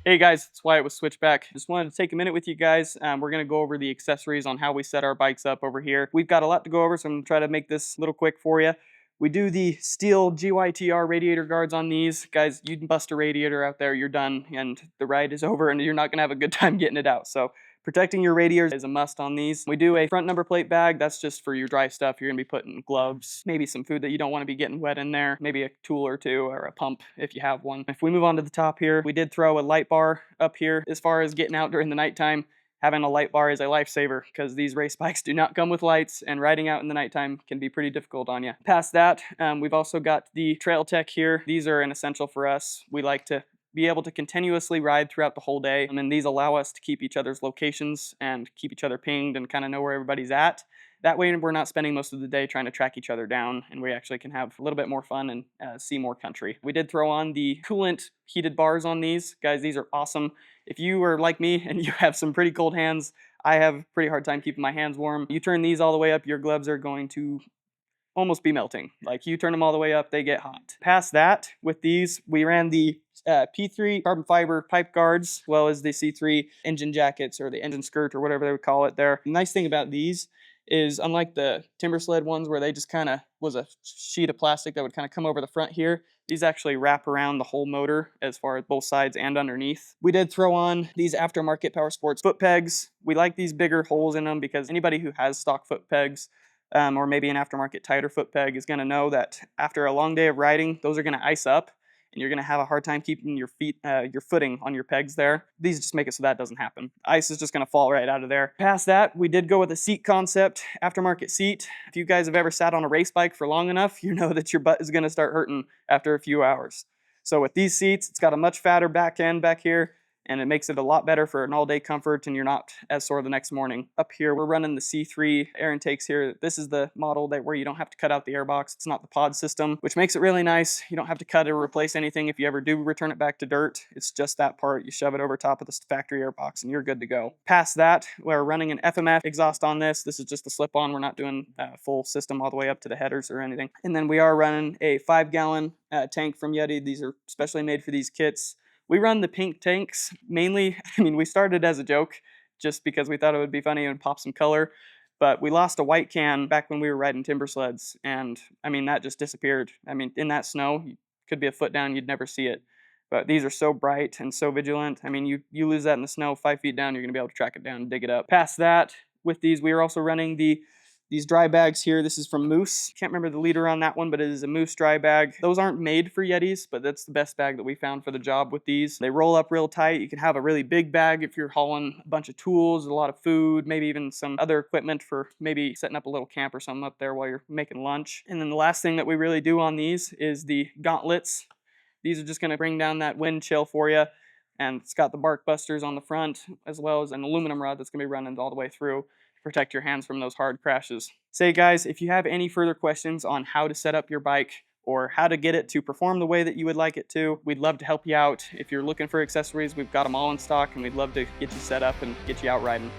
Hey guys, it's Wyatt with Switchback. Just wanted to take a minute with you guys. We're going to go over the accessories on how we set our bikes up over here. We've got a lot to go over, so I'm going to try to make this a little quick for you. We do the steel GYTR radiator guards on these. Guys, you can bust a radiator out there, you're done, and the ride is over, and you're not going to have a good time getting it out. So protecting your radiators is a must on these. We do a front number plate bag. That's just for your dry stuff. You're going to be putting gloves, maybe some food that you don't want to be getting wet in there, maybe a tool or two or a pump if you have one. If we move on to the top here, we did throw a light bar up here. As far as getting out during the nighttime, having a light bar is a lifesaver because these race bikes do not come with lights, and riding out in the nighttime can be pretty difficult on you. Past that, we've also got the Trail Tech here. These are an essential for us. We like to be able to continuously ride throughout the whole day, and these allow us to keep each other's locations and keep each other pinged and kind of know where everybody's at. That way we're not spending most of the day trying to track each other down, and we actually can have a little bit more fun and see more country. We did throw on the Coolant heated bars on these. Guys, these are awesome. If you are like me and you have some pretty cold hands, I have a pretty hard time keeping my hands warm. You turn these all the way up, your gloves are going to almost be melting. Like, you turn them all the way up, they get hot. Past that, with these, we ran the P3 carbon fiber pipe guards, as well as the C3 engine jackets, or the engine skirt, or whatever they would call it there. The nice thing about these is, unlike the timber sled ones where they just kind of was a sheet of plastic that would kind of come over the front here, these actually wrap around the whole motor as far as both sides and underneath. We did throw on these Aftermarket Power Sports foot pegs. We like these bigger holes in them because anybody who has stock foot pegs, or maybe an aftermarket tighter foot peg, is going to know that after a long day of riding, those are going to ice up, and you're going to have a hard time keeping your footing on your pegs there. These just make it so that doesn't happen. Ice is just going to fall right out of there. Past that, we did go with a seat concept, aftermarket seat. If you guys have ever sat on a race bike for long enough, you know that your butt is going to start hurting after a few hours. So with these seats, it's got a much fatter back end back here, and it makes it a lot better for an all-day comfort, and you're not as sore the next morning. Up here, we're running the C3 air intakes here. This is the model where you don't have to cut out the air box. It's not the pod system, which makes it really nice. You don't have to cut or replace anything if you ever do return it back to dirt. It's just that part. You shove it over top of the factory air box, and you're good to go. Past that, we're running an FMF exhaust on this. This is just a slip-on. We're not doing a full system all the way up to the headers or anything. And then we are running a 5-gallon tank from Yeti. These are specially made for these kits. We run the pink tanks mainly. We started as a joke just because we thought it would be funny and pop some color, but we lost a white can back when we were riding timber sleds, and that just disappeared. In that snow, you could be a foot down, you'd never see it. But these are so bright and so vigilant. You lose that in the snow 5 feet down, you're going to be able to track it down and dig it up. Past that, with these, we are also running these dry bags here. This is from Moose. Can't remember the leader on that one, but it is a Moose dry bag. Those aren't made for Yetis, but that's the best bag that we found for the job with these. They roll up real tight. You can have a really big bag if you're hauling a bunch of tools, a lot of food, maybe even some other equipment for maybe setting up a little camp or something up there while you're making lunch. And then the last thing that we really do on these is the Gauntlets. These are just going to bring down that wind chill for you. And it's got the bark busters on the front, as well as an aluminum rod that's going to be running all the way through. Protect your hands from those hard crashes. Say guys, if you have any further questions on how to set up your bike or how to get it to perform the way that you would like it to, we'd love to help you out. If you're looking for accessories, we've got them all in stock, and we'd love to get you set up and get you out riding.